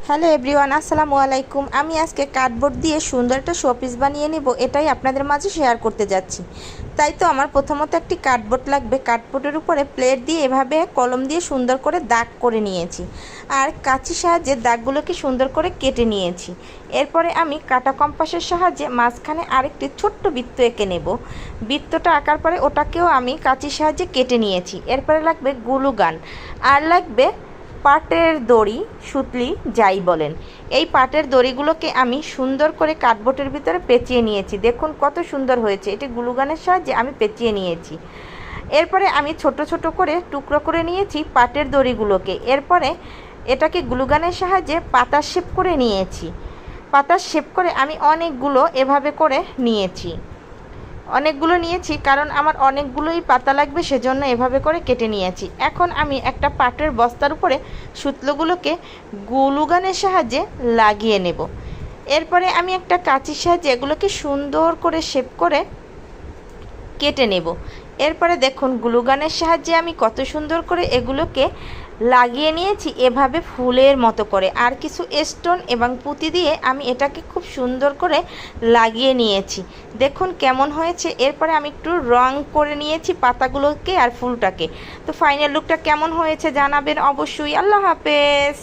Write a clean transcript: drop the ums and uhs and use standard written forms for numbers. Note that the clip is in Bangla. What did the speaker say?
হ্যালো এভরিওয়ান, আসসালামু আলাইকুম। আমি আজকে কার্ডবোর্ড দিয়ে সুন্দর একটা শোপিস বানিয়ে নেব, এটাই আপনাদের মাঝে শেয়ার করতে যাচ্ছি। তাই তো আমার প্রথমত একটি কার্ডবোর্ড লাগবে। কার্ডবোর্ডের উপরে প্লেট দিয়ে এভাবে কলম দিয়ে সুন্দর করে দাগ করে নিয়েছি, আর কাঁচির সাহায্যে দাগগুলোকে সুন্দর করে কেটে নিয়েছি। এরপরে আমি কাঁটা কম্পাসের সাহায্যে মাঝখানে আরেকটি ছোট্ট বৃত্ত এঁকে নেব। বৃত্তটা আঁকার পরে ওটাকেও আমি কাঁচির সাহায্যে কেটে নিয়েছি। এরপরে লাগবে গ্লু গান, আর লাগবে পাটের দড়ি, সুতলি যাই বলেন। এই পাটের দড়িগুলোকে আমি সুন্দর করে কার্ডবোর্ডের ভিতরে পেঁচিয়ে নিয়েছি। দেখুন কত সুন্দর হয়েছে, এটি গ্লুগানের সাহায্যে আমি পেঁচিয়ে নিয়েছি। এরপরে আমি ছোট ছোট করে টুকরো করে নিয়েছি পাটের দড়িগুলোকে। এরপরে এটাকে গ্লুগানের সাহায্যে পাতার শেপ করে নিয়েছি। পাতার শেপ করে আমি অনেকগুলো এভাবে করে নিয়েছি কারণ আমার অনেকগুলোই পাতা লাগবে, সেজন্য এভাবে করে কেটে নিয়েছি। এখন আমি একটা পাটের বস্তার উপরে সুতলোগুলোকে গ্লুগানের সাহায্যে লাগিয়ে নেব। এরপরে আমি একটা কাঁচির সাহায্যে এগুলোকে সুন্দর করে শেপ করে কেটে নেব। এরপরে দেখুন গ্লুগানের সাহায্যে আমি কত সুন্দর করে এগুলোকে লাগিয়ে নিয়েছি, এভাবে ফুলের মতো করে। আর কিছু স্টোন এবং পুঁতি দিয়ে আমি এটাকে খুব সুন্দর করে লাগিয়ে নিয়েছি। দেখুন কেমন হয়েছে। এরপরে আমি একটু রং করে নিয়েছি পাতাগুলোকে আর ফুলটাকে। তো ফাইনাল লুকটা কেমন হয়েছে জানাবেন অবশ্যই। আল্লাহ হাফেজ।